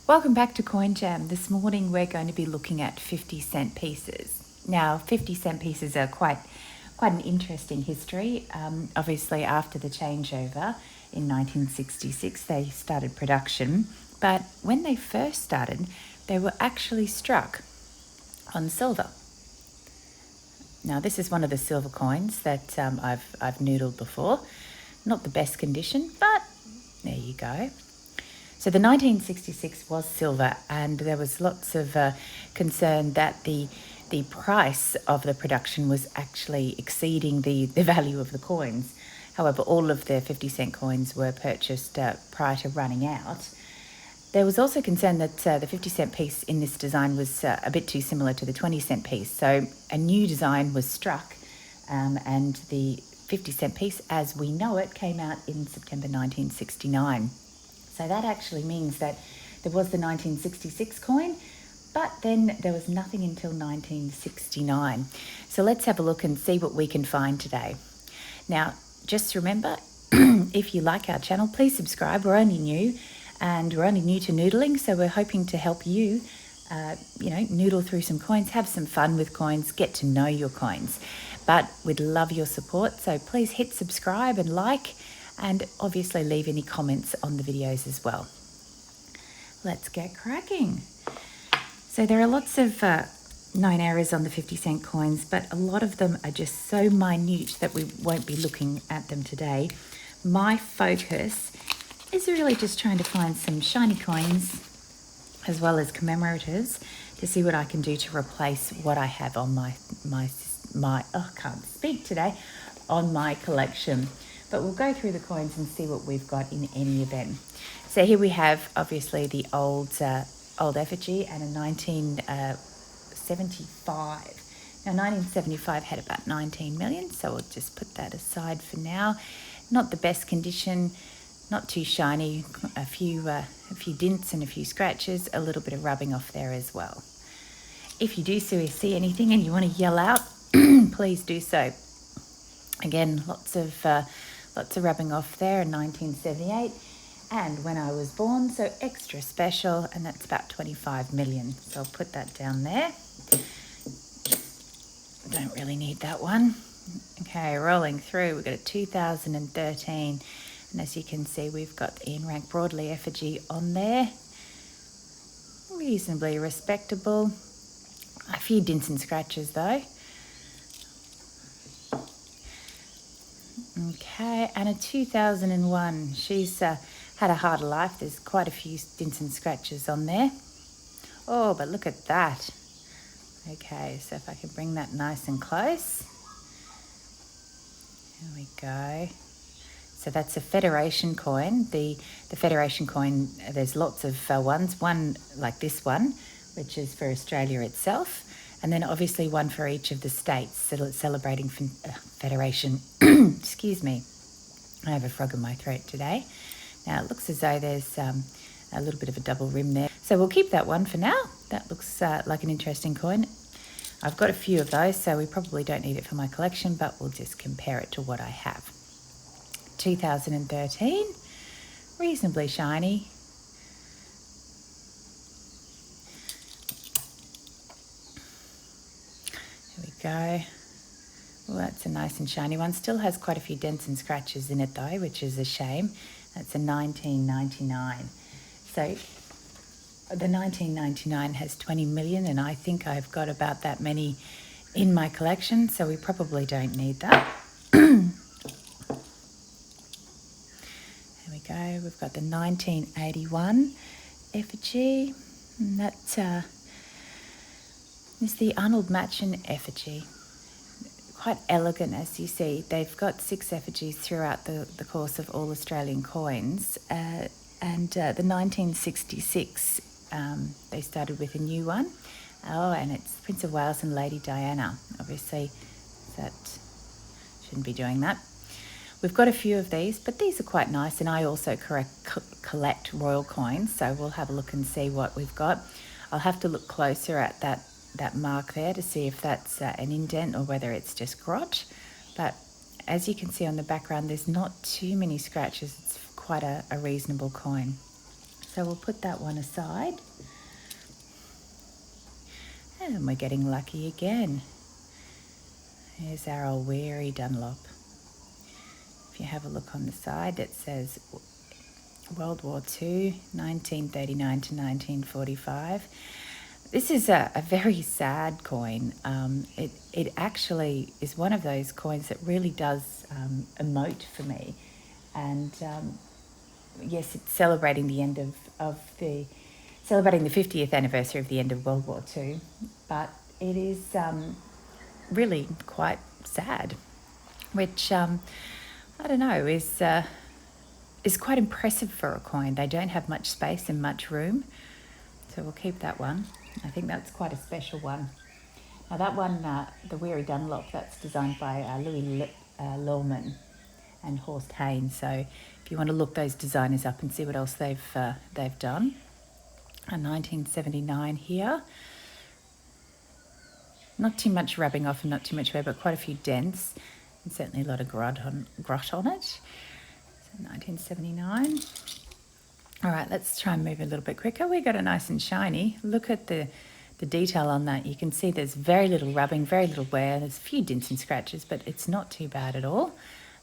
Welcome back to Coin Jam. This morning we're going to be looking at 50-cent pieces. Now, 50-cent pieces are quite an interesting history. Obviously, after the changeover in 1966, they started production. But when they first started, they were actually struck on silver. Now, this is one of the silver coins that I've noodled before. Not the best condition, but there you go. So the 1966 was silver, and there was lots of concern that the price of the production was actually exceeding the value of the coins. However, all of the 50-cent coins were purchased prior to running out. There was also concern that the 50-cent piece in this design was a bit too similar to the 20-cent piece. So a new design was struck, and the 50-cent piece, as we know it, came out in September 1969. So that actually means that there was the 1966 coin, but then there was nothing until 1969. So let's have a look and see what we can find today. Now, just remember, if you like our channel, please subscribe. We're only new, and we're only new to noodling, so we're hoping to help you, noodle through some coins, have some fun with coins, get to know your coins. But we'd love your support, so please hit subscribe and like, and obviously leave any comments on the videos as well. Let's get cracking. So there are lots of known errors on the 50-cent coins, but a lot of them are just so minute that we won't be looking at them today. My focus is really just trying to find some shiny coins as well as commemoratives to see what I can do to replace what I have on my I can't speak today, on my collection. But we'll go through the coins and see what we've got in any event. So here we have obviously the old effigy and a 1975. Now 1975 had about 19 million, so we'll just put that aside for now. Not the best condition, not too shiny, a few dints and a few scratches, a little bit of rubbing off there as well. If you do see anything and you want to yell out, please do so. Again, lots of rubbing off there in 1978, and when I was born, so extra special, and that's about 25 million. So I'll put that down there. Don't really need that one. Okay, rolling through, we've got a 2013, and as you can see, we've got the Ian Rank Broadley effigy on there. Reasonably respectable. A few dints and scratches though. Okay, and a 2001. She's had a harder life. There's quite a few dints and scratches on there. Oh, but look at that. Okay, so if I can bring that nice and close. There we go. So that's a Federation coin. The Federation coin, there's lots of ones. One like this one, which is for Australia itself. And then obviously one for each of the states celebrating Federation. Excuse me. I have a frog in my throat today. Now it looks as though there's a little bit of a double rim there. So we'll keep that one for now. That looks like an interesting coin. I've got a few of those, so we probably don't need it for my collection, but we'll just compare it to what I have. 2013, reasonably shiny. Go. Well, that's a nice and shiny one. Still has quite a few dents and scratches in it though, which is a shame. That's a 1999. So the 1999 has 20 million, and I think I've got about that many in my collection, so we probably don't need that. There we go. We've got the 1981 effigy, and that's is the Arnold Machen effigy. Quite elegant, as you see. They've got 6 effigies throughout the course of all Australian coins. The 1966, they started with a new one. Oh, and it's Prince of Wales and Lady Diana. Obviously, that shouldn't be doing that. We've got a few of these, but these are quite nice, and I also collect royal coins, so we'll have a look and see what we've got. I'll have to look closer at that mark there to see if that's an indent or whether it's just grotch, but as you can see on the background, there's not too many scratches. It's quite a reasonable coin. So we'll put that one aside. And we're getting lucky again. Here's our old weary Dunlop. If you have a look on the side, it says World War II, 1939 to 1945. This is a very sad coin. It actually is one of those coins that really does emote for me. And yes, it's celebrating the end celebrating the 50th anniversary of the end of World War II, but it is really quite sad, which I don't know, is quite impressive for a coin. They don't have much space and much room, so we'll keep that one. I think that's quite a special one. Now that one, the Weary Dunlop, that's designed by Louis Lawman and Horst Haynes. So if you want to look those designers up and see what else they've done. A 1979 here. Not too much rubbing off and not too much wear, but quite a few dents and certainly a lot of grot on it. So 1979. All right, let's try and move a little bit quicker. We got a nice and shiny. Look at the detail on that. You can see there's very little rubbing, very little wear. There's a few dents and scratches, but it's not too bad at all.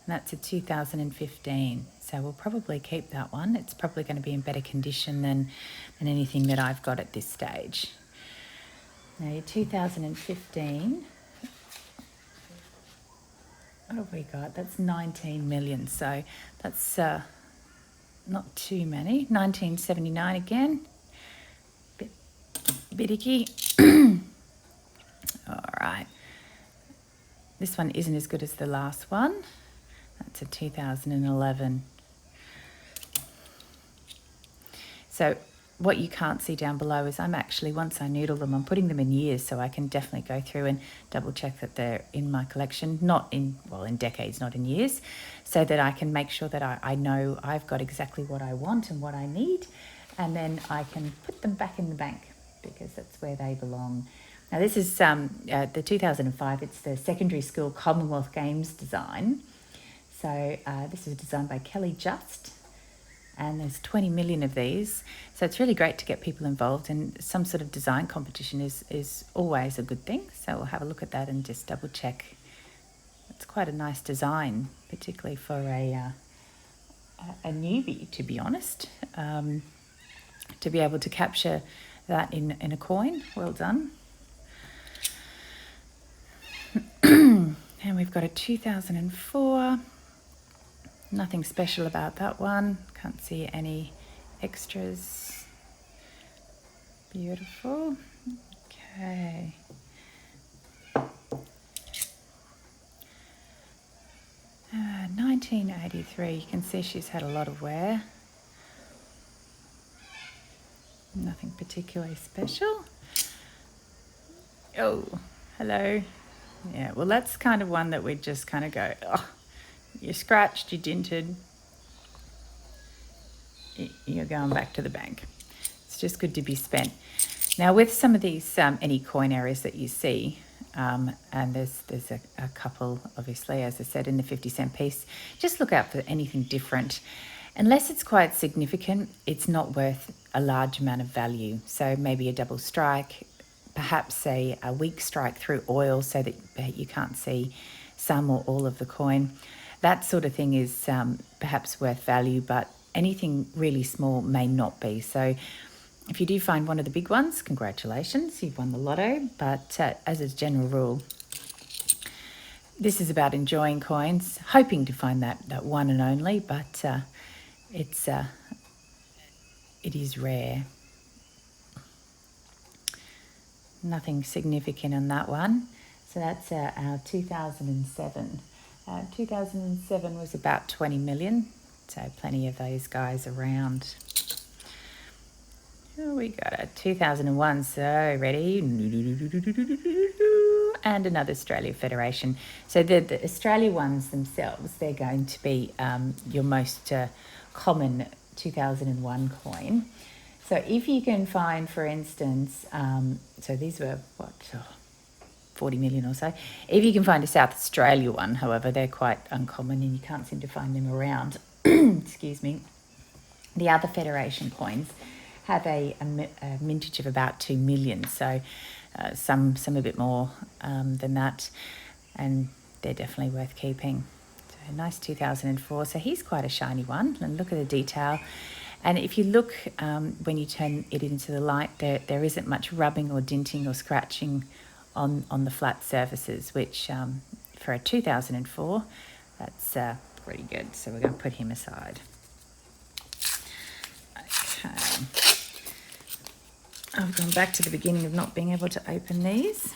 And that's a 2015. So we'll probably keep that one. It's probably going to be in better condition than anything that I've got at this stage. Now your 2015, what have we got? That's 19 million. So that's not too many. 1979 again. Bit icky. All right. This one isn't as good as the last one. That's a 2011. So what you can't see down below is I'm actually, once I noodle them, I'm putting them in years, so I can definitely go through and double check that they're in my collection, not in, well, in decades, not in years, so that I can make sure that I know I've got exactly what I want and what I need, and then I can put them back in the bank because that's where they belong. Now this is the 2005, it's the secondary school Commonwealth Games design. So this was designed by Kelly Just, and there's 20 million of these. So it's really great to get people involved, and some sort of design competition is always a good thing. So we'll have a look at that and just double check. It's quite a nice design, particularly for a newbie, to be honest, to be able to capture that in a coin. Well done. And we've got a 2004. Nothing special about that one. Can't see any extras. Beautiful. Okay. 1983. You can see she's had a lot of wear. Nothing particularly special. Oh, hello. Yeah, well, that's kind of one that we just kind of go, oh, you're scratched, you're dinted, you're going back to the bank. It's just good to be spent. Now, with some of these, any coin areas that you see, and there's a couple, obviously, as I said, in the 50-cent piece, just look out for anything different. Unless it's quite significant, it's not worth a large amount of value. So maybe a double strike, perhaps a weak strike through oil so that you can't see some or all of the coin. That sort of thing is perhaps worth value, but anything really small may not be. So if you do find one of the big ones, congratulations, you've won the lotto. But as a general rule, this is about enjoying coins, hoping to find that one and only, but it is rare. Nothing significant on that one. So that's our 2007. 2007 was about 20 million, so plenty of those guys around. Oh, we got a 2001, so ready. And another Australia Federation. So the Australia ones themselves, they're going to be your most common 2001 coin. So if you can find, for instance, so these were, 40 million or so. If you can find a South Australia one, however, they're quite uncommon and you can't seem to find them around. Excuse me. The other Federation coins have a mintage of about 2 million, so some a bit more than that, and they're definitely worth keeping. So nice 2004. So he's quite a shiny one, and look at the detail. And if you look when you turn it into the light, there isn't much rubbing or dinting or scratching on the flat surfaces, which for a 2004, that's pretty good. So we're going to put him aside. Okay. I've gone back to the beginning of not being able to open these.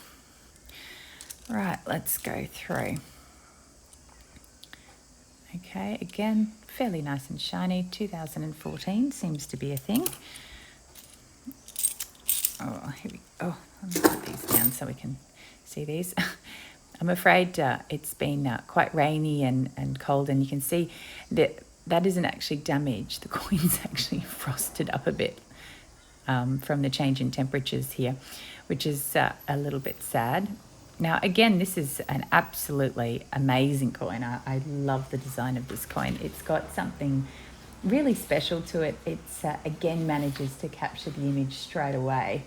Right, let's go through. Okay, again, fairly nice and shiny. 2014 seems to be a thing. Oh, here we go. Oh, let me put these down so we can see these. I'm afraid it's been quite rainy and cold, and you can see that isn't actually damaged. The coin's actually frosted up a bit from the change in temperatures here, which is a little bit sad. Now, again, this is an absolutely amazing coin. I love the design of this coin. It's got something really special to it. It's again manages to capture the image straight away.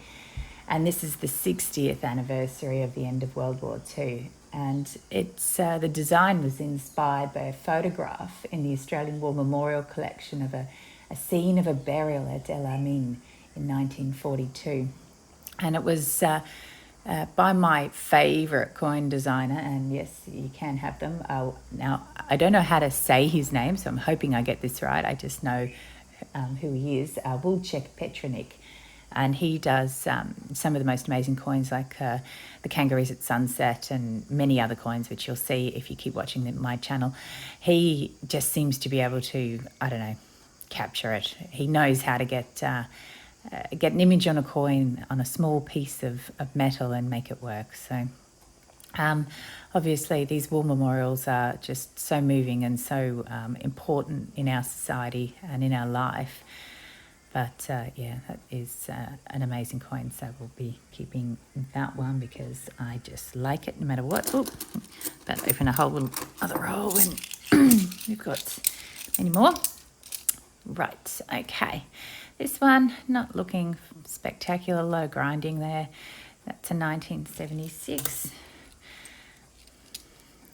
And this is the 60th anniversary of the end of World War II. And it's the design was inspired by a photograph in the Australian War Memorial Collection of a scene of a burial at El Amin in 1942. And it was by my favourite coin designer, and yes, you can have them. Now, I don't know how to say his name, so I'm hoping I get this right. I just know who he is, Wojciech Petronik. And he does some of the most amazing coins, like the kangaroos at sunset and many other coins, which you'll see if you keep watching my channel. He just seems to be able to, I don't know, capture it. He knows how to get an image on a coin on a small piece of metal and make it work. So obviously these war memorials are just so moving and so important in our society and in our life. But yeah, that is an amazing coin, so we'll be keeping that one because I just like it no matter what. Oh, about to open a whole little other roll and we've got many more. Right, okay. This one, not looking spectacular, low grinding there. That's a 1976.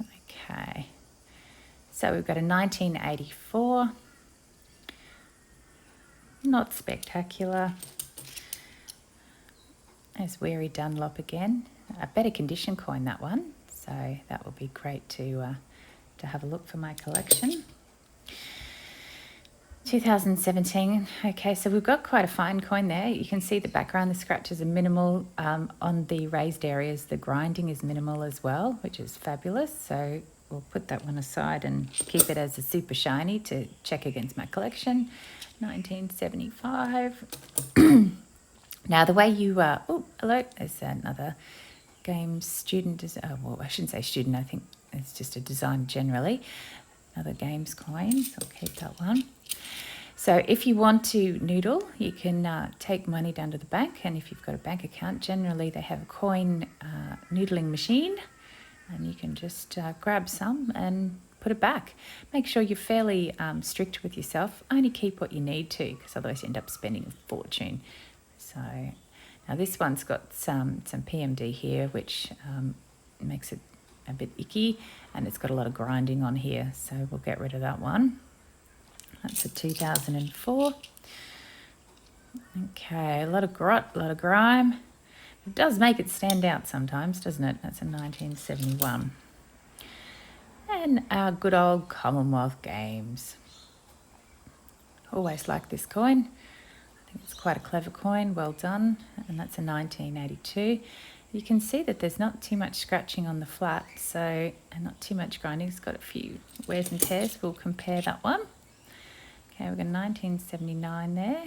Okay. So we've got a 1984. Not spectacular. There's Weary Dunlop again. A better condition coin, that one. So that will be great to have a look for my collection. 2017. Okay, so we've got quite a fine coin there. You can see the background, the scratches are minimal. On the raised areas, the grinding is minimal as well, which is fabulous. So we'll put that one aside and keep it as a super shiny to check against my collection. 1975. Now the way you oh, hello, there's another game student. Well, I shouldn't say student, I think it's just a design generally. Another games coin, so I'll keep that one. So if you want to noodle, you can take money down to the bank, and if you've got a bank account, generally they have a coin noodling machine, and you can just grab some and put it back. Make sure you're fairly strict with yourself. Only keep what you need to, because otherwise you end up spending a fortune. So now this one's got some PMD here, which makes it a bit icky, and it's got a lot of grinding on here, so we'll get rid of that one. That's a 2004. Okay, a lot of grot, a lot of grime. It does make it stand out sometimes, doesn't it? That's a 1971. And our good old Commonwealth Games. Always like this coin. I think it's quite a clever coin, well done. And that's a 1982. You can see that there's not too much scratching on the flat, so, and not too much grinding. It's got a few wears and tears. We'll compare that one. Okay, we've got 1979 there.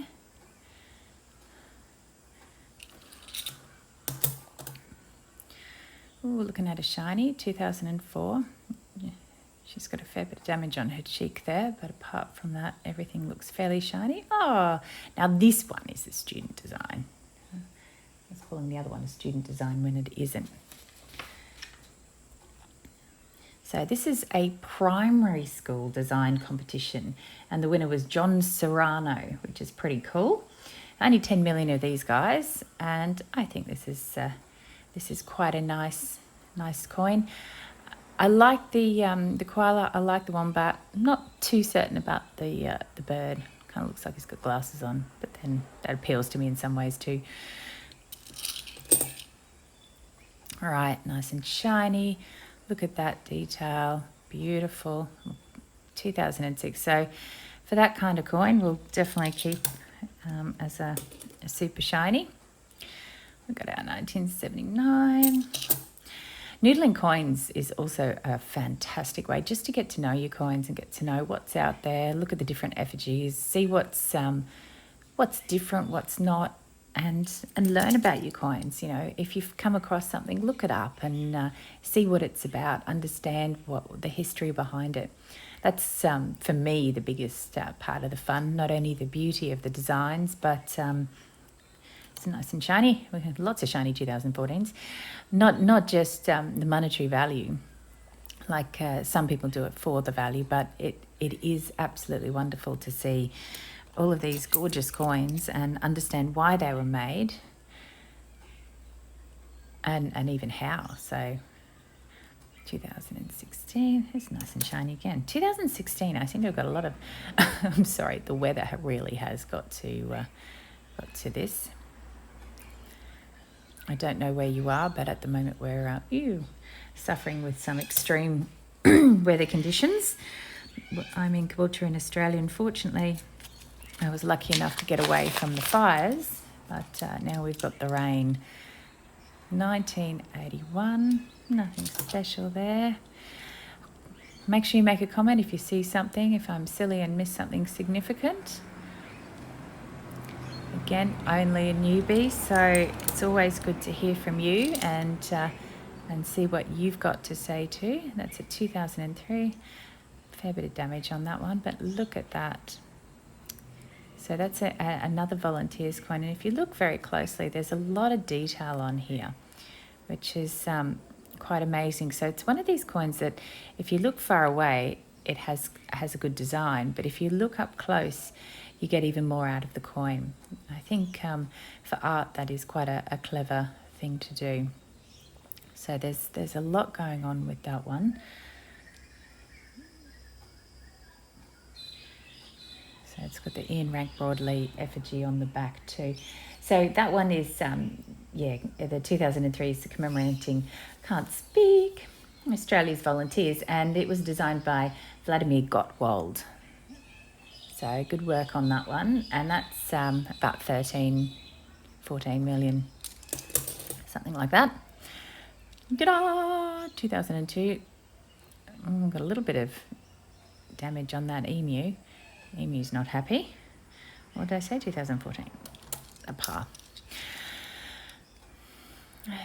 Ooh, looking at a shiny, 2004. Yeah, she's got a fair bit of damage on her cheek there, but apart from that, everything looks fairly shiny. Oh, now this one is a student design. I was calling the other one a student design when it isn't. So this is a primary school design competition, and the winner was John Serrano, which is pretty cool. Only 10 million of these guys, and I think this is quite a nice coin. I like the koala. I like the wombat. I'm not too certain about the bird. Kind of looks like he's got glasses on, but then that appeals to me in some ways too. All right, nice and shiny. Look at that detail, beautiful. 2006. So for that kind of coin, we'll definitely keep as a super shiny. We've got our 1979. Noodling coins is also a fantastic way just to get to know your coins and get to know what's out there. Look at the different effigies, see what's different, what's not, and learn about your coins. You know, if you've come across something, look it up and see what it's about. Understand what the history behind it. That's for me the biggest part of the fun. Not only the beauty of the designs, but it's nice and shiny. We have lots of shiny 2014s. Not just the monetary value, like some people do it for the value, but it is absolutely wonderful to see all of these gorgeous coins and understand why they were made and even how. So 2016 is nice and shiny again. 2016, I think I've got a lot of I'm sorry, the weather really has got to this. I don't know where you are, but at the moment we're suffering with some extreme weather conditions. I'm in Caboolture in Australia. Unfortunately, I was lucky enough to get away from the fires, but now we've got the rain. 1981, nothing special there. Make sure you make a comment if you see something, if I'm silly and miss something significant. Again, only a newbie, so it's always good to hear from you and see what you've got to say too. That's a 2003. Fair bit of damage on that one, but look at that. So that's another volunteer's coin, and if you look very closely, there's a lot of detail on here, which is quite amazing. So it's one of these coins that if you look far away, it has a good design, but if you look up close, you get even more out of the coin. I think for art, that is quite a clever thing to do. So there's a lot going on with that one. So it's got the Ian Rank Broadley effigy on the back too. So that one is, the 2003 is commemorating, can't speak, Australia's volunteers, and it was designed by Vladimir Gottwald. So good work on that one, and that's about 13, 14 million, something like that. Ta-da! 2002. Got a little bit of damage on that emu. Emu's not happy. What did I say? 2014. A par.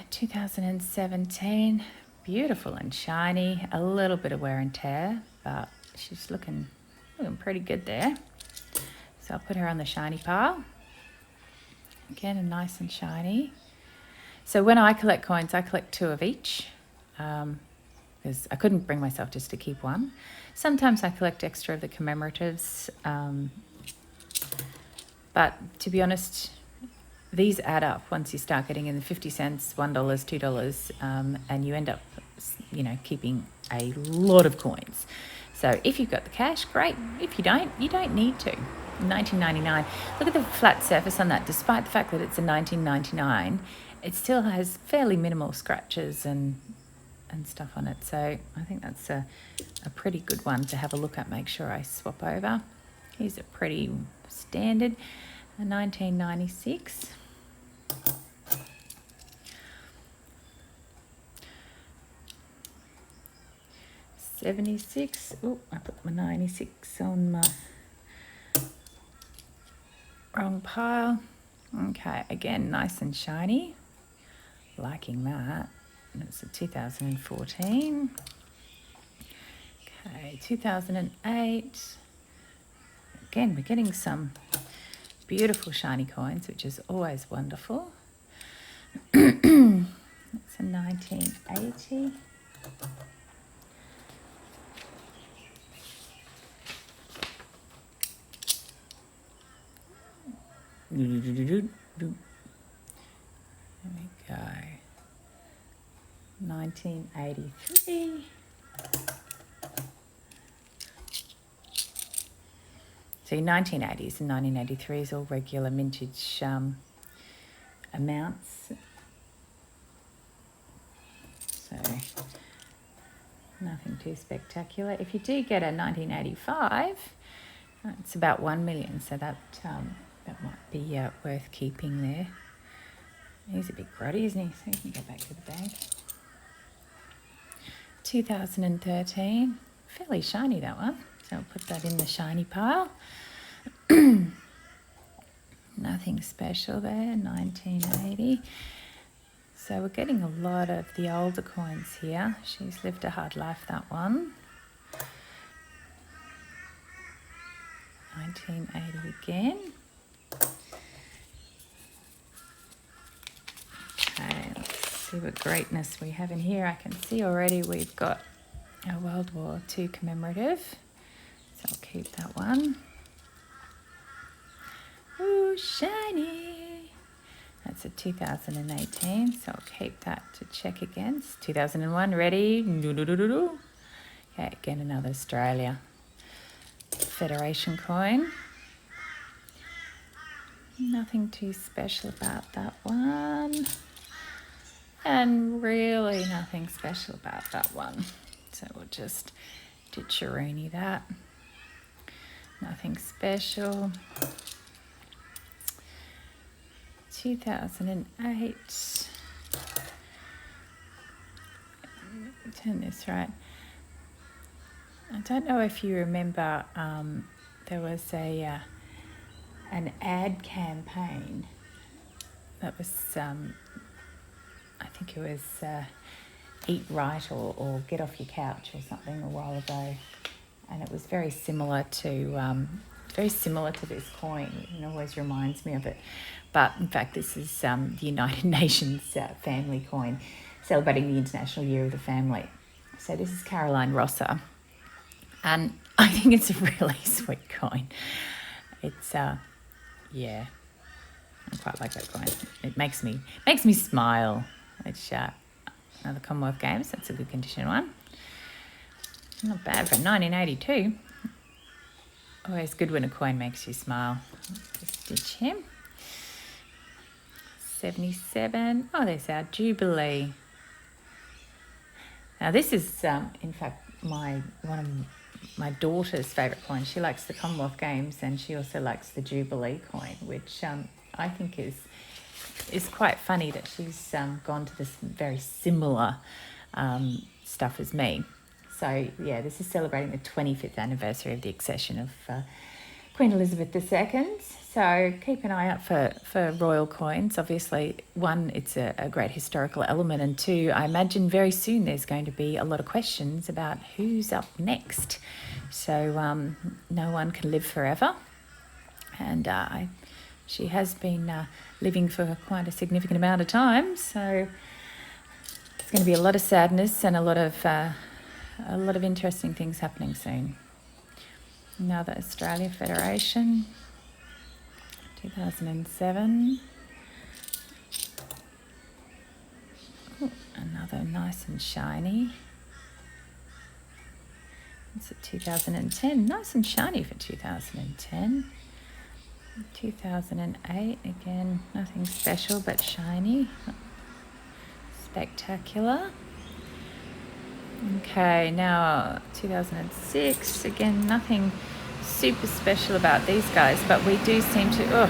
2017. Beautiful and shiny. A little bit of wear and tear, but she's looking pretty good there. So I'll put her on the shiny pile. Again, a nice and shiny. So when I collect coins, I collect 2 of each because I couldn't bring myself just to keep one. Sometimes I collect extra of the commemoratives, but to be honest, these add up once you start getting in the 50 cents, $1, $2, and you end up, keeping a lot of coins. So if you've got the cash, great. If you don't need to. 1999. Look at the flat surface on that. Despite the fact that it's a 1999, it still has fairly minimal scratches and stuff on it. So I think that's a pretty good one to have a look at. Make sure I swap over. Here's a pretty standard, a 1996. '76. Oh, I put my 96 on my wrong pile. Okay, again, nice and shiny. Liking that. It's a 2014. Okay, 2008. Again, we're getting some beautiful shiny coins, which is always wonderful. It's a 1980. we go. 1983. See, 1980s and 1983 is all regular mintage amounts. So nothing too spectacular. If you do get a 1985, it's about 1 million, so that might be worth keeping there. He's a big grotty, isn't he? So you can go back to the bag. 2013, fairly shiny that one, so I'll put that in the shiny pile. Nothing special there. 1980. So we're getting a lot of the older coins here. She's lived a hard life, that one. 1980 again. Okay, let's see what greatness we have in here. I can see already we've got a World War II commemorative. So I'll keep that one. Ooh, shiny. That's a 2018, so I'll keep that to check against. 2001, ready? Okay, again, another Australia Federation coin. Nothing too special about that one. And really nothing special about that one. So we'll just ditch-a-rooney that. Nothing special. 2008. Turn this right. I don't know if you remember, there was an ad campaign that was, I think it was Eat Right or Get Off Your Couch or something a while ago, and it was very similar to this coin. It always reminds me of it. But in fact, this is the United Nations family coin, celebrating the International Year of the Family. So this is Caroline Rosser, and I think it's a really sweet coin. It's yeah, I quite like that coin. It makes me smile. It's another Commonwealth Games. That's a good condition one. Not bad for 1982. Always good when a coin makes you smile. Just ditch him. 77. Oh, there's our Jubilee. Now this is, in fact, one of my daughter's favourite coins. She likes the Commonwealth Games, and she also likes the Jubilee coin, which I think is quite funny that she's gone to this very similar stuff as me. So yeah, this is celebrating the 25th anniversary of the accession of Queen Elizabeth II. So keep an eye out for royal coins. Obviously, one, it's a great historical element, and two, I imagine very soon there's going to be a lot of questions about who's up next. So no one can live forever, and she has been living for quite a significant amount of time. So there's going to be a lot of sadness and a lot of interesting things happening soon. Another Australia Federation. 2007. Ooh, another nice and shiny. It's a 2010. Nice and shiny for 2010. 2008. Again, nothing special but shiny. Spectacular. Okay, now 2006. Again, nothing super special about these guys, but we do seem to, of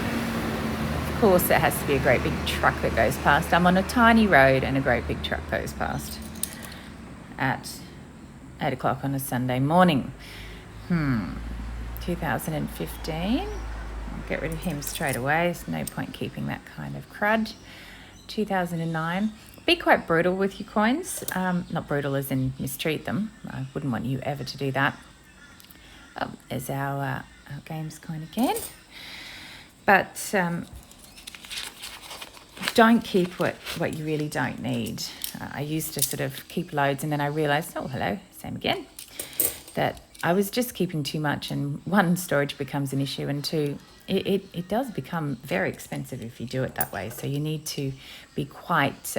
course there has to be a great big truck that goes past. I'm on a tiny road and a great big truck goes past at 8 o'clock on a Sunday morning. 2015. I'll get rid of him straight away. There's no point keeping that kind of crud. 2009. Be quite brutal with your coins. Not brutal as in mistreat them. I wouldn't want you ever to do that. There's our games coin again. But don't keep what you really don't need. I used to sort of keep loads, and then I realised, oh, hello, same again, that I was just keeping too much, and one, storage becomes an issue, and two, it does become very expensive if you do it that way. So you need to be quite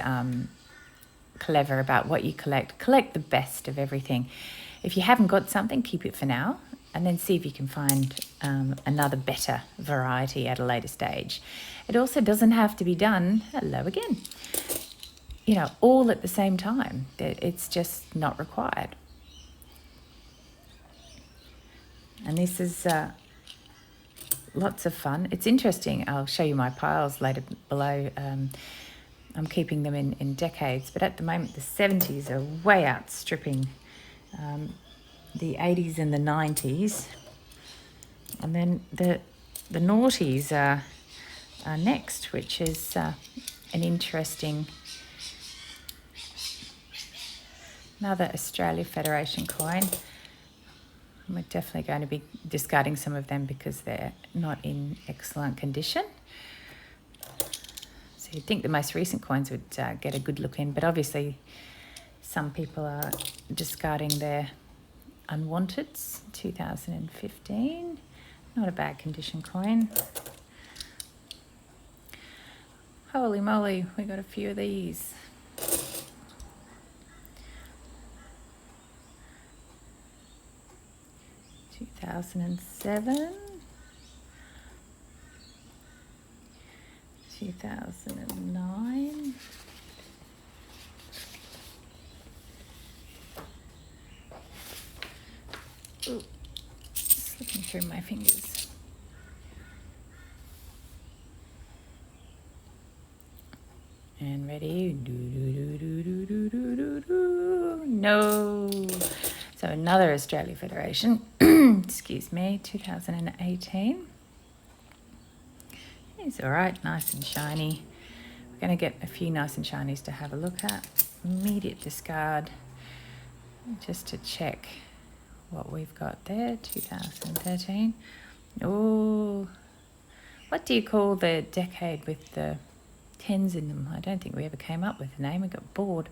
clever about what you collect. Collect the best of everything. If you haven't got something, keep it for now, and then see if you can find another better variety at a later stage. It also doesn't have to be done, hello again, all at the same time. It's just not required. And this is lots of fun. It's interesting. I'll show you my piles later below. I'm keeping them in decades, but at the moment the 70s are way outstripping the 80s and the 90s. And then the noughties are next, which is an interesting, another Australia Federation coin. We're definitely going to be discarding some of them because they're not in excellent condition. So you'd think the most recent coins would get a good look in, but obviously some people are discarding their unwanteds. 2015, not a bad condition coin. Holy moly, we got a few of these. (2007), 2009. Ooh, slipping through my fingers. And ready? No. So another Australia Federation. Excuse me, 2018. It's all right, nice and shiny. We're going to get a few nice and shinies to have a look at. Immediate discard, just to check what we've got there. 2013. Oh, what do you call the decade with the 10s in them? I don't think we ever came up with a name. We got bored.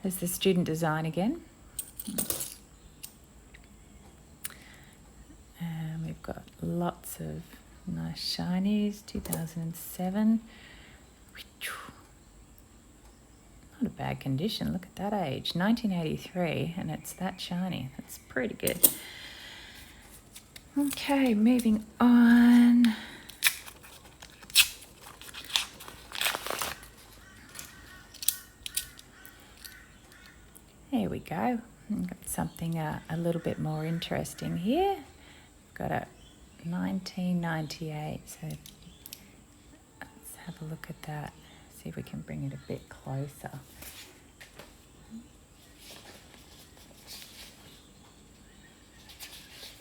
There's the student design again. And we've got lots of nice shinies. 2007. Not a bad condition. Look at that age. 1983, and it's that shiny. That's pretty good. Okay, moving on. There we go. We've got something a little bit more interesting here. We've got a 1998. So let's have a look at that. See if we can bring it a bit closer.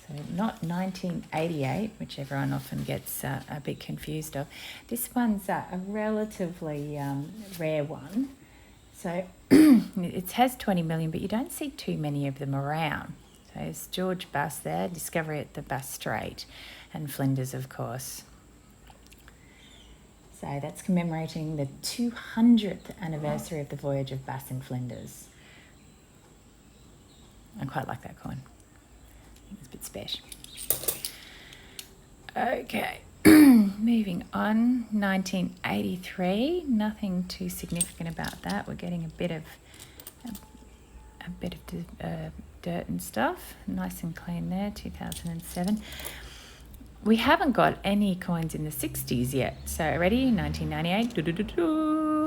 So not 1988, which everyone often gets a bit confused of. This one's a relatively rare one. So it has 20 million, but you don't see too many of them around. So it's George Bass there, discovery at the Bass Strait, and Flinders, of course. So that's commemorating the 200th anniversary of the voyage of Bass and Flinders. I quite like that coin. I think it's a bit special. Okay, moving on. 1983. Nothing too significant about that. We're getting a bit of dirt and stuff. Nice and clean there. 2007. We haven't got any coins in the 60s yet. So ready? 1998.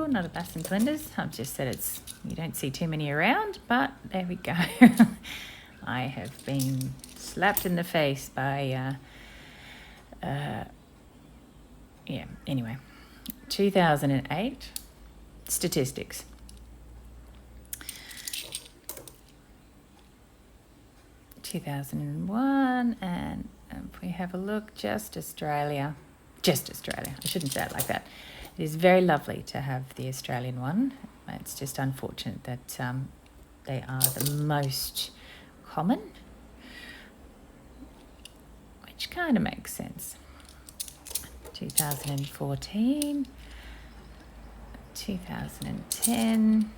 Another Bass and Flinders. I've just said you don't see too many around, but there we go. I have been slapped in the face by, anyway. 2008. Statistics. 2001, and if we have a look, just Australia. I shouldn't say it like that. It is very lovely to have the Australian one. It's just unfortunate that they are the most common, which kind of makes sense. 2014, 2010.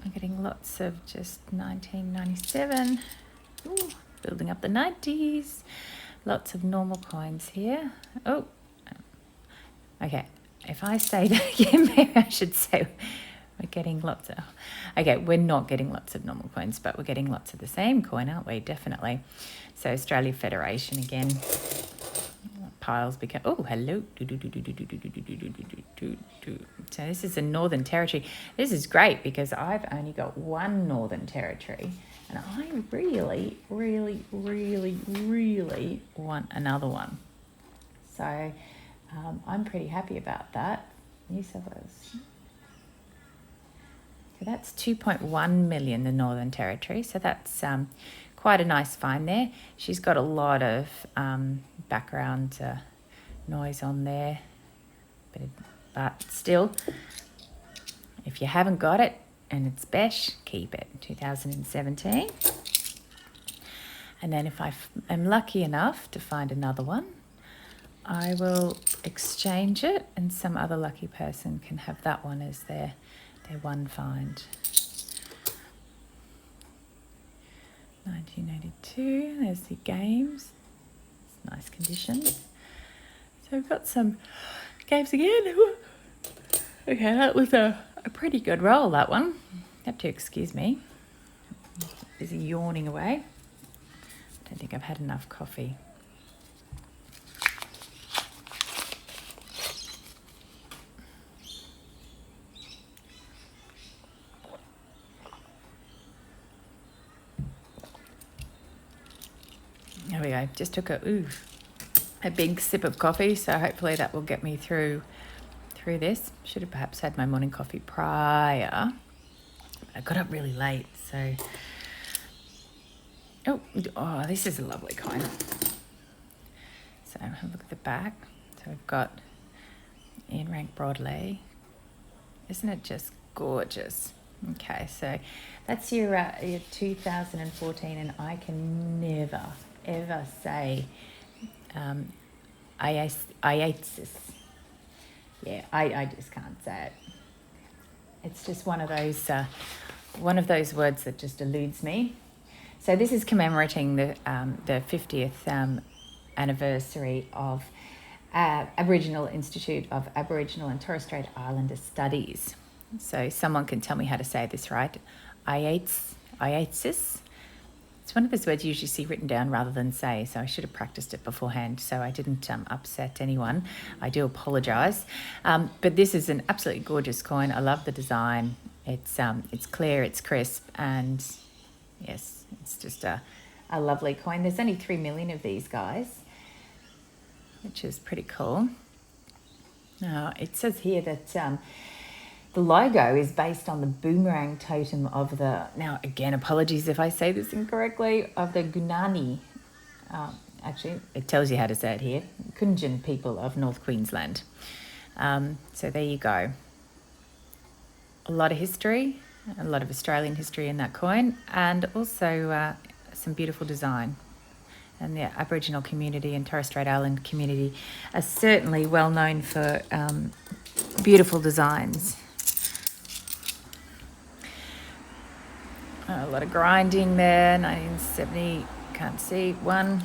I'm getting lots of just 1997. Ooh, building up the 90s. Lots of normal coins here. Oh, okay. If I say that again, maybe I should say we're getting lots of... Okay, we're not getting lots of normal coins, but we're getting lots of the same coin, aren't we? Definitely. So Australia Federation again. Piles become... Oh, hello. So this is a Northern Territory. This is great because I've only got one Northern Territory. And I really, really, really, really want another one. So I'm pretty happy about that. New South Wales. So that's 2.1 million, the Northern Territory. So that's quite a nice find there. She's got a lot of background noise on there. But still, if you haven't got it, and it's Besh, keep it. 2017. And then if I am lucky enough to find another one, I will exchange it and some other lucky person can have that one as their one find. 1982, there's the games. It's nice condition. So we've got some games again. Okay, that was a pretty good roll, that one. You have to excuse me. Busy yawning away. I don't think I've had enough coffee. There we go. Just took a big sip of coffee, so hopefully that will get me through this. Should have perhaps had my morning coffee prior. I got up really late, so... Oh, this is a lovely coin. So have a look at the back. So we've got Ian Rank Broadley. Isn't it just gorgeous? Okay, so that's your 2014, and I can never, ever say Iasis. Yeah, I just can't say it. It's just one of those words that just eludes me. So this is commemorating the 50th anniversary of Aboriginal Institute of Aboriginal and Torres Strait Islander Studies. So someone can tell me how to say this right. Iasis. It's one of those words you usually see written down rather than say, so I should have practiced it beforehand so I didn't upset anyone. I do apologise. But this is an absolutely gorgeous coin. I love the design. It's clear, it's crisp, and yes, it's just a lovely coin. There's only 3 million of these guys, which is pretty cool. Now, it says here that the logo is based on the boomerang totem of the, now again, apologies if I say this incorrectly, of the Gunani. Actually, it tells you how to say it here. Kunjin people of North Queensland. So there you go. A lot of history, a lot of Australian history in that coin, and also some beautiful design. And the Aboriginal community and Torres Strait Island community are certainly well known for beautiful designs. A lot of grinding there, 1970, can't see one.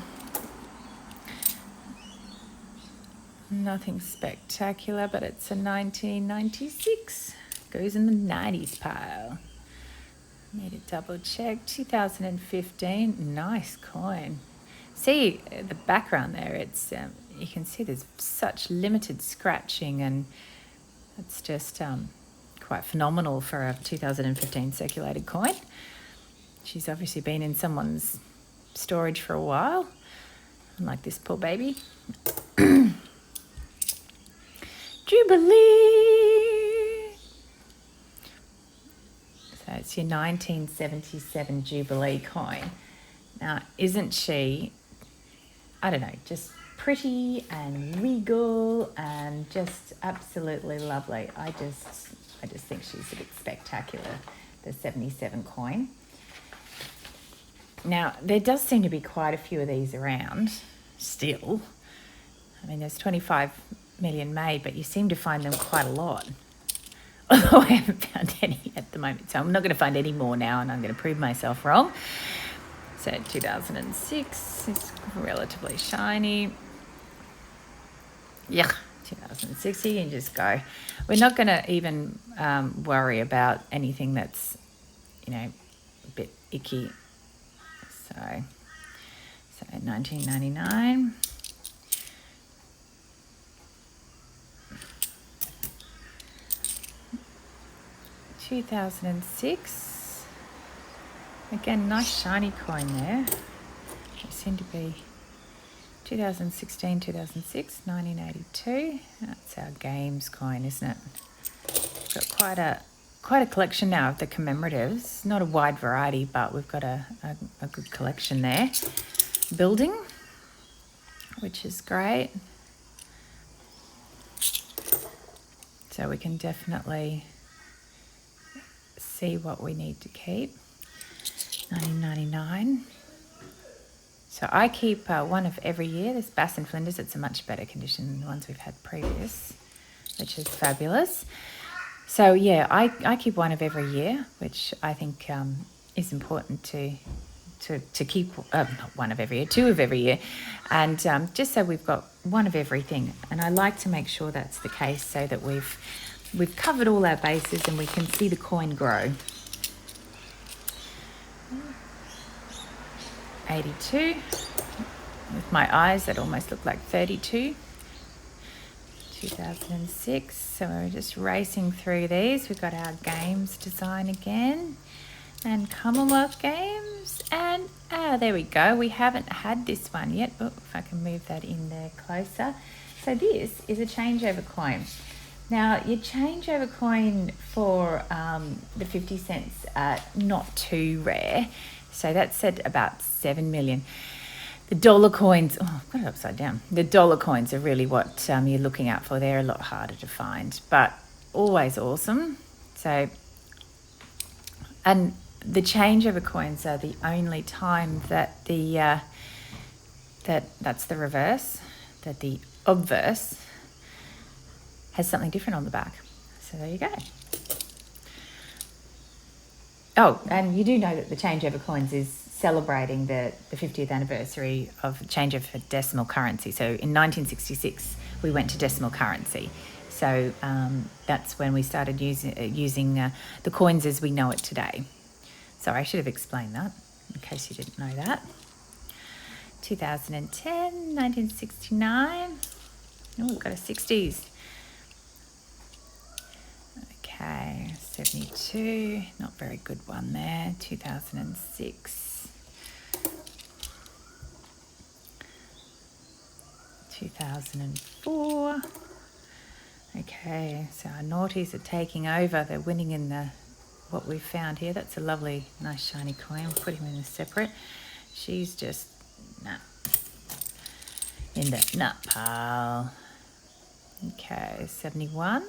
Nothing spectacular, but it's a 1996. Goes in the 90s pile. Need to double check. 2015, nice coin. See the background there, it's you can see there's such limited scratching, and it's just quite phenomenal for a 2015 circulated coin. She's obviously been in someone's storage for a while, unlike this poor baby. Jubilee! So it's your 1977 Jubilee coin. Now, isn't she, I don't know, just pretty and regal and just absolutely lovely. I just think she's a bit spectacular, the 77 coin. Now, there does seem to be quite a few of these around still. I mean, there's 25 million made, but you seem to find them quite a lot. Although I haven't found any at the moment, so I'm not going to find any more now, and I'm going to prove myself wrong. So 2006 is relatively shiny. Yuck, 2006, you can just go. We're not going to even worry about anything that's, a bit icky. So 1999. $2006. Again, nice shiny coin there. They seem to be 2016, 2006, 1982. That's our games coin, isn't it? We've got quite a collection now of the commemoratives. Not a wide variety, but we've got a good collection there. Building, which is great. So we can definitely see what we need to keep. 1999. So I keep one of every year. This Bass and Flinders, it's a much better condition than the ones we've had previous, which is fabulous. So yeah, I keep one of every year, which I think is important to keep, not one of every year, two of every year, and just so we've got one of everything. And I like to make sure that's the case so that we've covered all our bases and we can see the coin grow. 82. With my eyes, that almost looked like 32. 2006. So we're just racing through these. We've got our games design again, and Commonwealth Games, and there we go. We haven't had this one yet. Oh, if I can move that in there closer. So this is a changeover coin. Now, your changeover coin for the 50 cents are not too rare. So that's at about 7 million. The dollar coins, I've got it upside down. The dollar coins are really what you're looking out for. They're a lot harder to find, but always awesome. So, and the changeover coins are the only time that that's the reverse, that the obverse has something different on the back. So there you go. Oh, and you do know that the changeover coins is celebrating the 50th anniversary of change of decimal currency. So in 1966, we went to decimal currency. So that's when we started using the coins as we know it today. Sorry, I should have explained that in case you didn't know that. 2010, 1969. Oh, we've got a 60s. Okay, 72, not very good one there. 2006. 2004. Okay, so our naughties are taking over. They're winning in what we've found here. That's a lovely, nice shiny coin. We'll put him in a separate. She's just in the nut pile. Okay, 71.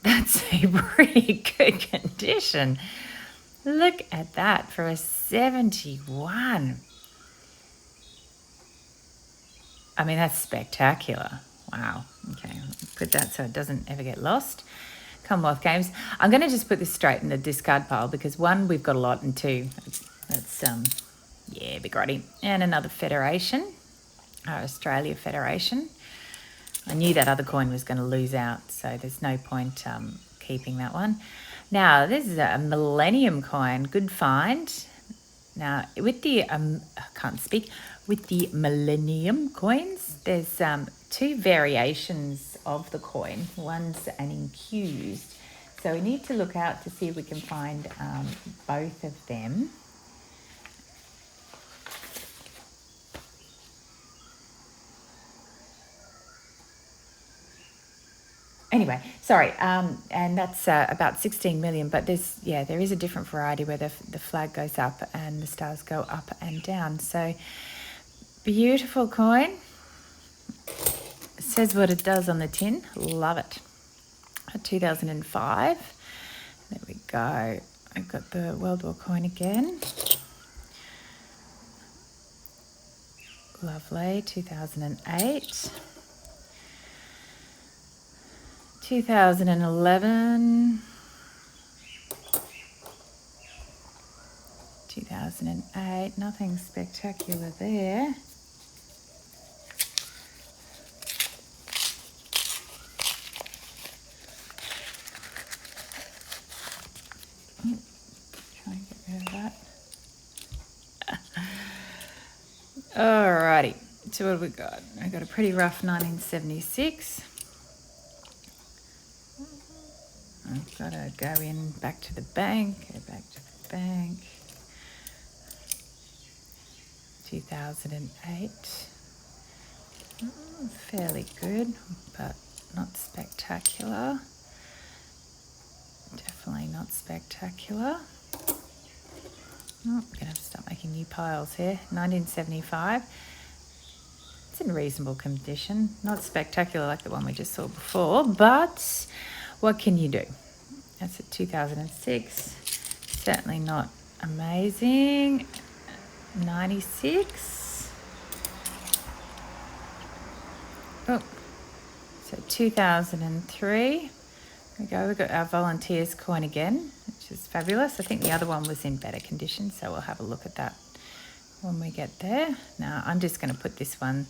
That's a pretty good condition. Look at that for a 71. I mean, that's spectacular. Wow. Okay, put that so it doesn't ever get lost. Commonwealth Games. I'm going to just put this straight in the discard pile because one, we've got a lot, and two, that's big righty. And another Federation, our Australia Federation. I knew that other coin was going to lose out, so there's no point keeping that one. Now, this is a Millennium coin. Good find. Now, with the, with the Millennium coins, there's two variations of the coin. One's an infused. So we need to look out to see if we can find both of them. Anyway, sorry, and that's about 16 million, but there is a different variety where the flag goes up and the stars go up and down. So beautiful coin. It says what it does on the tin. Love it. 2005. There we go. I've got the World War coin again. Lovely. 2008. 2011, 2008, nothing spectacular there. Try and get rid of that. Alrighty, so what have we got? I got a pretty rough 1976. I've got to go back to the bank, go back to the bank. 2008. Fairly good, but not spectacular. Definitely not spectacular. I'm going to have to start making new piles here. 1975. It's in reasonable condition. Not spectacular like the one we just saw before, but what can you do? That's a 2006. Certainly not amazing. 96. Oh, so 2003. There we go, we've got our volunteers coin again, which is fabulous. I think the other one was in better condition, so we'll have a look at that when we get there. Now, I'm just going to put this one,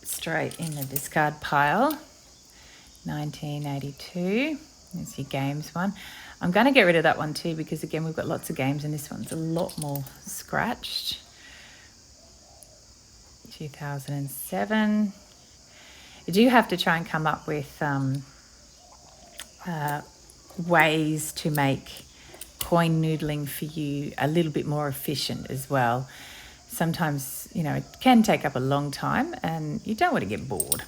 straight in the discard pile. 1982, there's your games one. I'm going to get rid of that one too, because again, we've got lots of games and this one's a lot more scratched. 2007. You do have to try and come up with ways to make coin noodling for you a little bit more efficient as well. Sometimes, it can take up a long time and you don't want to get bored.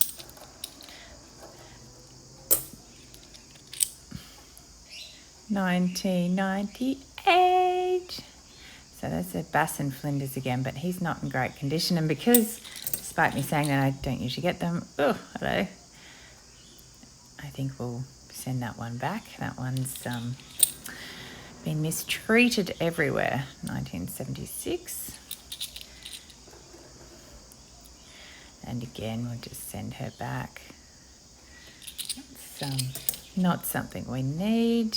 $19.98. So that's a Bass and Flinders again, but he's not in great condition. And because, despite me saying that I don't usually get them, oh, hello, I think we'll send that one back. That one's been mistreated everywhere. 1976. And again, we'll just send her back. It's not something we need.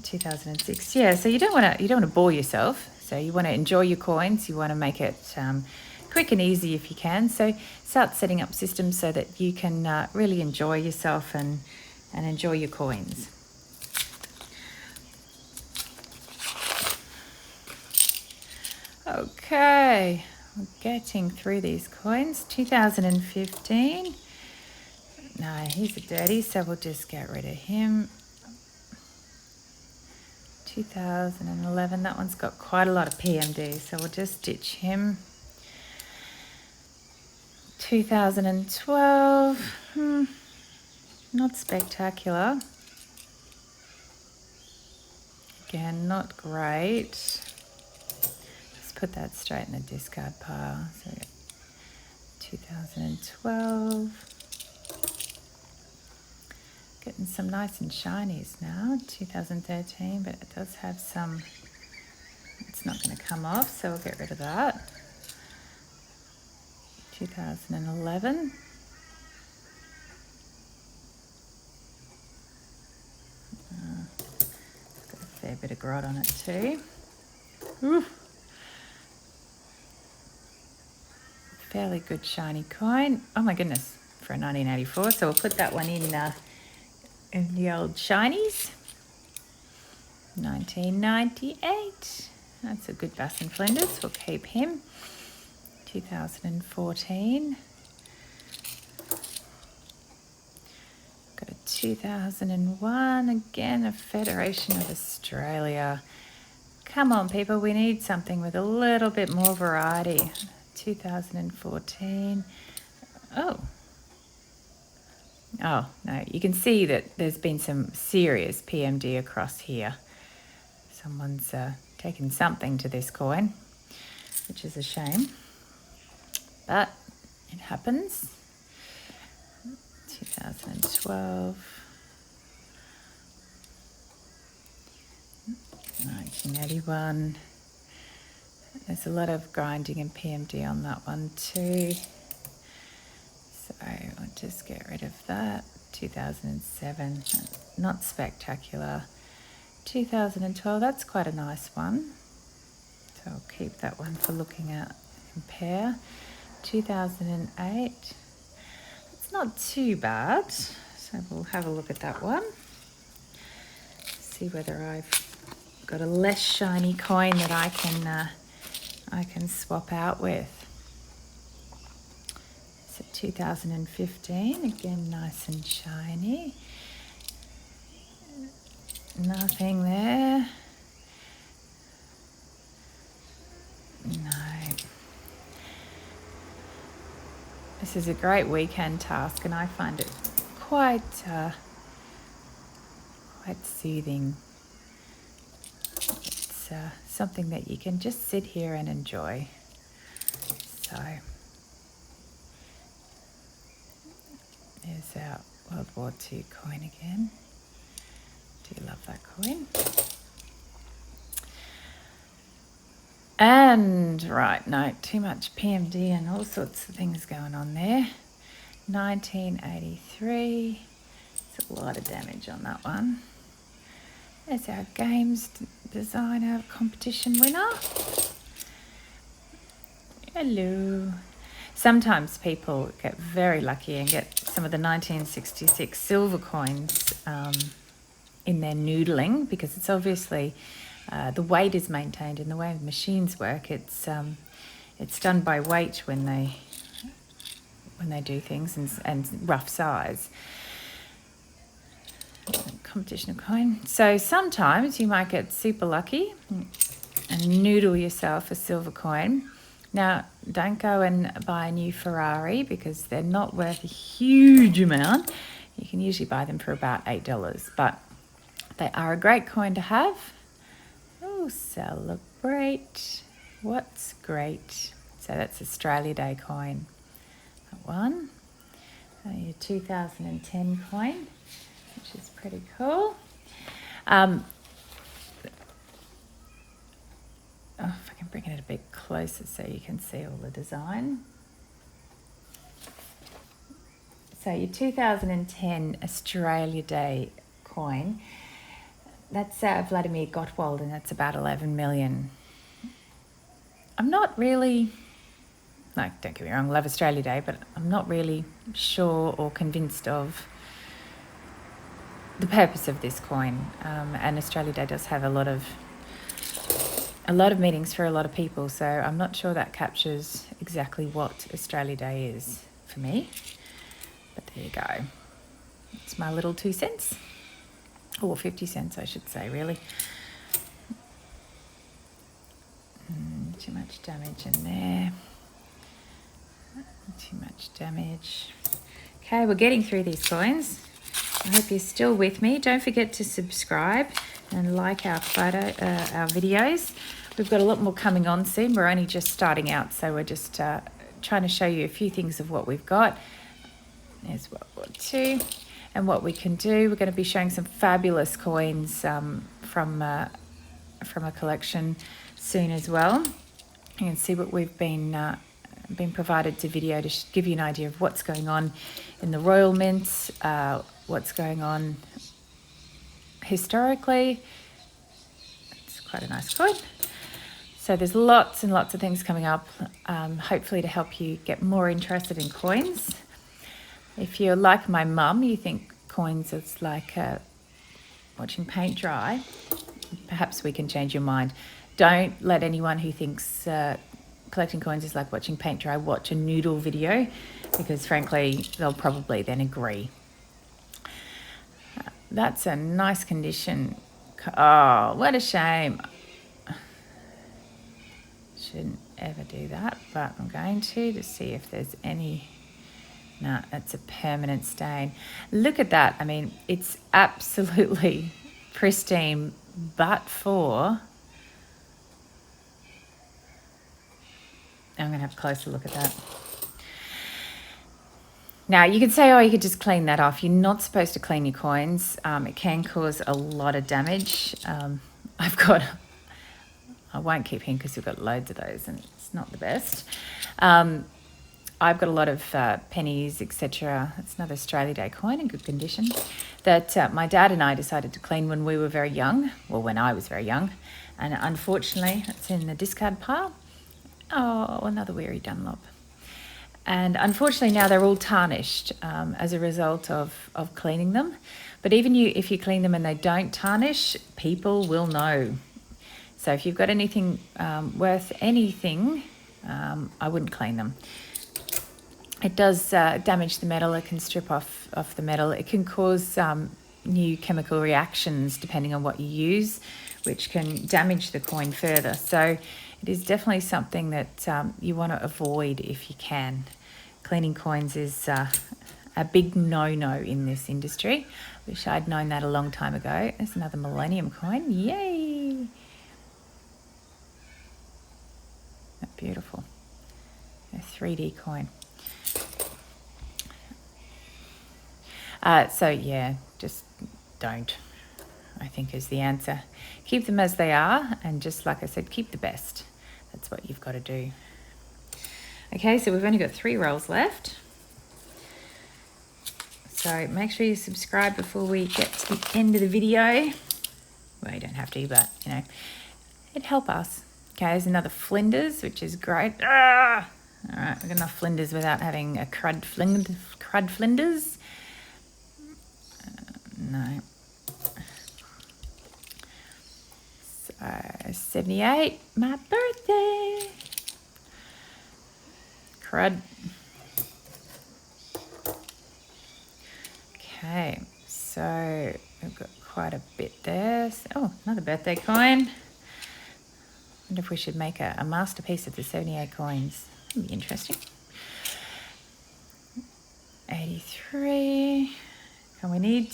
2006. Yeah, so you don't want to bore yourself. So you want to enjoy your coins. You want to make it quick and easy if you can. So start setting up systems so that you can really enjoy yourself and enjoy your coins. Okay, we're getting through these coins. 2015. No, he's a dirty, so we'll just get rid of him. 2011, that one's got quite a lot of PMD, so we'll just ditch him. 2012, not spectacular. Again, not great. Let's put that straight in the discard pile. So we got 2012. Getting some nice and shinies now. 2013, but it does have some, it's not going to come off, so we'll get rid of that. 2011. Got a fair bit of grot on it too. Ooh. Fairly good shiny coin. Oh my goodness, for a 1984. So we'll put that one in the old shinies. 1998. That's a good Bass and Flinders. We'll keep him. 2014. Got a 2001. Again, a Federation of Australia. Come on, people. We need something with a little bit more variety. 2014. Oh, no, you can see that there's been some serious PMD across here. Someone's taken something to this coin, which is a shame, but it happens. 2012. 1981. There's a lot of grinding and PMD on that one too. So I'll just get rid of that. 2007, not spectacular. 2012, that's quite a nice one. So I'll keep that one for looking at, compare. 2008, it's not too bad. So we'll have a look at that one. See whether I've got a less shiny coin that I can swap out with. So 2015, again nice and shiny. Nothing there. No. This is a great weekend task, and I find it quite soothing. It's something that you can just sit here and enjoy. So there's our World War II coin again. Do love that coin. And right, no, too much PMD and all sorts of things going on there. 1983. It's a lot of damage on that one. There's our games designer competition winner. Hello. Sometimes people get very lucky and get some of the 1966 silver coins in their noodling, because it's obviously the weight is maintained in the way the machines work. It's done by weight when they do things, and rough size. Competition of coin. So sometimes you might get super lucky and noodle yourself a silver coin. Now, don't go and buy a new Ferrari, because they're not worth a huge amount. You can usually buy them for about $8, but they are a great coin to have. Oh, celebrate. What's great? So that's Australia Day coin. That one. Your 2010 coin, which is pretty cool. If I can bring it a bit closer so you can see all the design. So your 2010 Australia Day coin, that's Vladimir Gottwald, and that's about 11 million. I'm not really, no, don't get me wrong, love Australia Day, but I'm not really sure or convinced of the purpose of this coin. And Australia Day does have a lot of meanings for a lot of people, so I'm not sure that captures exactly what Australia Day is for me. But there you go. It's my little 2 cents. Or 50 cents, I should say, really. Too much damage in there. Too much damage. Okay, we're getting through these coins. I hope you're still with me. Don't forget to subscribe and like our videos. We've got a lot more coming on soon. We're only just starting out, so we're just trying to show you a few things of what we've got. There's World War II and what we can do. We're going to be showing some fabulous coins from a collection soon as well. You can see what we've been provided to video to give you an idea of what's going on in the Royal Mints, what's going on historically. It's quite a nice coin. So there's lots and lots of things coming up, hopefully to help you get more interested in coins. If you're like my mum, you think coins is like watching paint dry, perhaps we can change your mind. Don't let anyone who thinks collecting coins is like watching paint dry watch a noodle video, because frankly, they'll probably then agree. That's a nice condition. Oh, what a shame. Shouldn't ever do that, but I'm going to see if there's any. No, that's a permanent stain. Look at that. I mean, it's absolutely pristine, but for... I'm going to have a closer look at that. Now, you could say, oh, you could just clean that off. You're not supposed to clean your coins. It can cause a lot of damage. I won't keep him because we've got loads of those and it's not the best. I've got a lot of pennies, etc. It's another Australia Day coin in good condition that my dad and I decided to clean when we were very young. Well, when I was very young. And unfortunately, it's in the discard pile. Oh, another weary Dunlop. And unfortunately now they're all tarnished as a result of cleaning them. But even if you clean them and they don't tarnish, people will know. So if you've got anything worth anything, I wouldn't clean them. It does damage the metal. It can strip off the metal. It can cause new chemical reactions depending on what you use, which can damage the coin further. So it is definitely something that you want to avoid if you can. Cleaning coins is a big no-no in this industry. Wish I'd known that a long time ago. There's another Millennium coin. Yay! That's beautiful. A 3D coin. So yeah, just don't, I think is the answer. Keep them as they are, and just like I said, keep the best. That's what you've got to do. Okay, so we've only got 3 rolls left. So make sure you subscribe before we get to the end of the video. Well, you don't have to, but you know, it'd help us. Okay, there's another Flinders, which is great. Ah! All right, we've got enough Flinders without having a crud Flinders. No. So 78, my birthday. Crud. Okay, so we've got quite a bit there. Oh, another birthday coin. Wonder if we should make a masterpiece of the 78 coins. That'd be interesting. 83. And we need,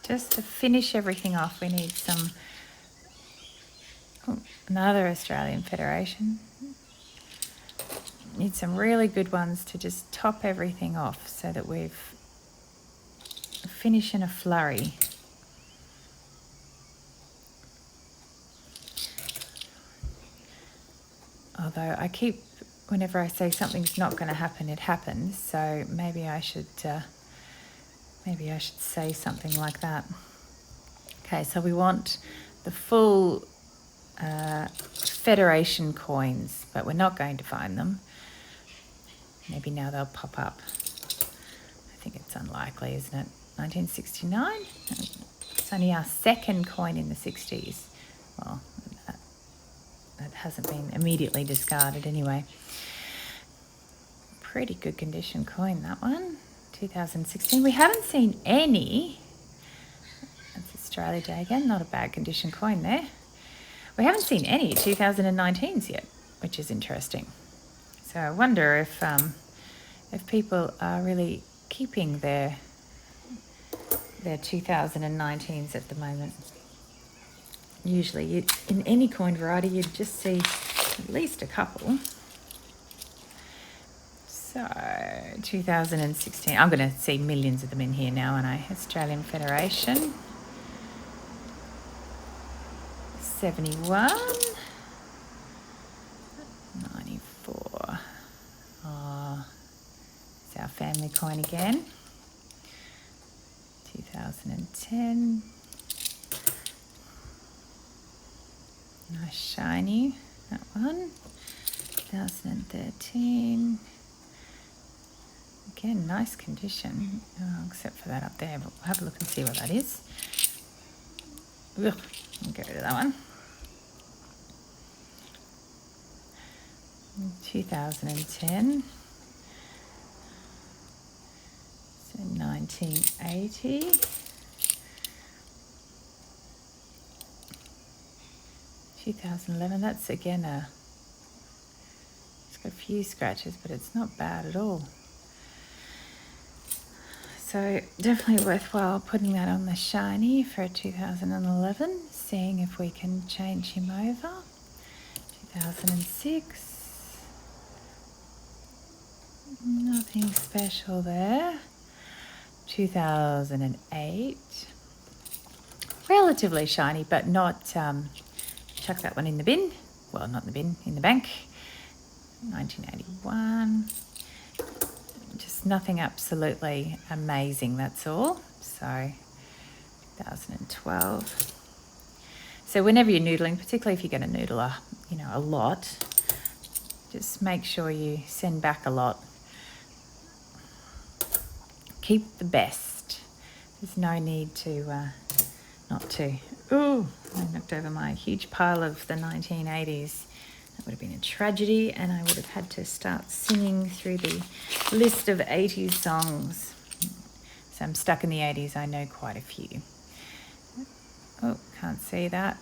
just to finish everything off, we need some, another Australian Federation. Need some really good ones to just top everything off so that we've finished in a flurry. Although I keep, whenever I say something's not going to happen, it happens. So maybe I should say something like that. Okay, so we want the full Federation coins, but we're not going to find them. Maybe now they'll pop up. I think it's unlikely, isn't it? 1969? It's only our second coin in the 60s. Well, that hasn't been immediately discarded anyway. Pretty good condition coin, that one. 2016. We haven't seen any. That's Australia Day again. Not a bad condition coin there. We haven't seen any 2019s yet, which is interesting. So I wonder if people are really keeping their 2019s at the moment. Usually, in any coin variety, you'd just see at least a couple. So, 2016. I'm going to see millions of them in here now, aren't I? Australian Federation. 71. 94. Oh, it's our family coin again. 2010. Nice shiny, that one. 2013. Again, nice condition, except for that up there, but we'll have a look and see what that is. Ugh, I'll get rid of that one. 2010. So 1980. 2011, that's again it's got a few scratches, but it's not bad at all. So definitely worthwhile putting that on the shiny for 2011, seeing if we can change him over. 2006. Nothing special there. 2008. Relatively shiny, but not, chuck that one in the bin. Well, not in the bin, in the bank. 1981. Just nothing absolutely amazing, that's all. So 2012. So whenever you're noodling, particularly if you're going to noodle a lot, just make sure you send back a lot. Keep the best. There's no need to not to. Ooh, I knocked over my huge pile of the 1980s. That would have been a tragedy, and I would have had to start singing through the list of 80s songs. So I'm stuck in the 80s. I know quite a few. Oh, can't see that.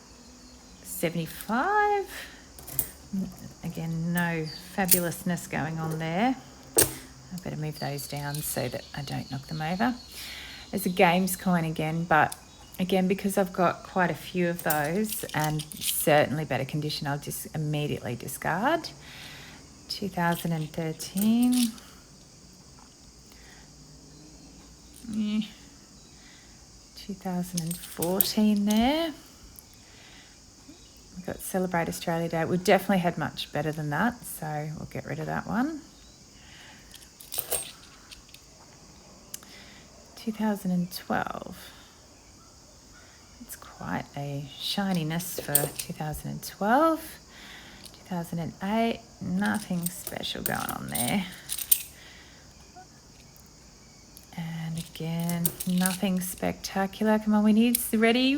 75. Again, no fabulousness going on there. I better move those down so that I don't knock them over. There's a games coin again, but again, because I've got quite a few of those and certainly better condition, I'll just immediately discard. 2013. 2014 there. We've got Celebrate Australia Day. We've definitely had much better than that, so we'll get rid of that one. 2012. It's quite a shininess for 2012. 2008, nothing special going on there. And again, nothing spectacular. Come on, we need ready.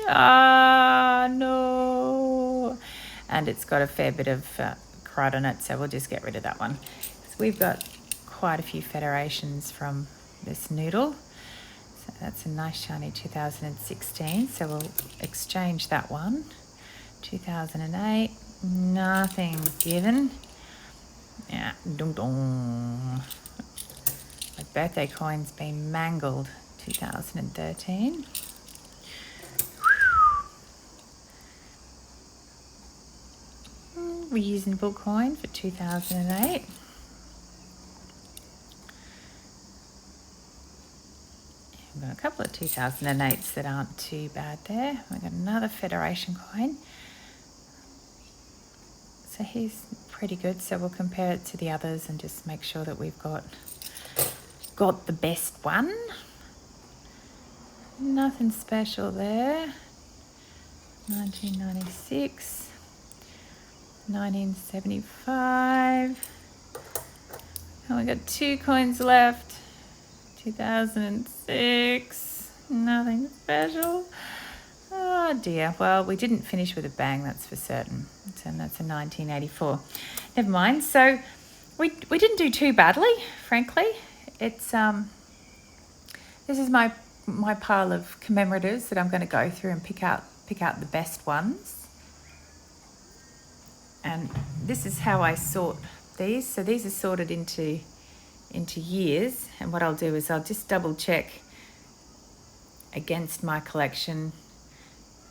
Ah, no. And it's got a fair bit of crud on it, so we'll just get rid of that one. So we've got quite a few federations from this noodle. So that's a nice shiny 2016. So we'll exchange that one. 2008, nothing given. Yeah, dum dum. My birthday coin's been mangled. 2013. Reusable coin for 2008. We've got a couple of 2008s that aren't too bad there. We've got another Federation coin. So he's pretty good. So we'll compare it to the others and just make sure that we've got the best one. Nothing special there. 1996. 1975. And we got 2 coins left. 2006. Nothing special. Oh dear. Well, we didn't finish with a bang, that's for certain. And that's a 1984. Never mind. So we didn't do too badly, frankly. It's this is my pile of commemoratives that I'm going to go through and pick out the best ones. And this is how I sort these. So these are sorted into years. And what I'll do is I'll just double check against my collection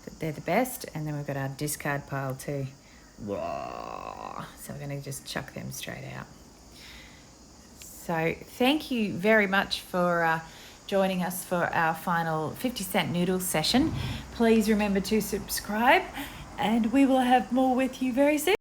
that they're the best. And then we've got our discard pile too. Whoa. So we're going to just chuck them straight out. So thank you very much for joining us for our final 50-cent noodle session. Please remember to subscribe, and we will have more with you very soon.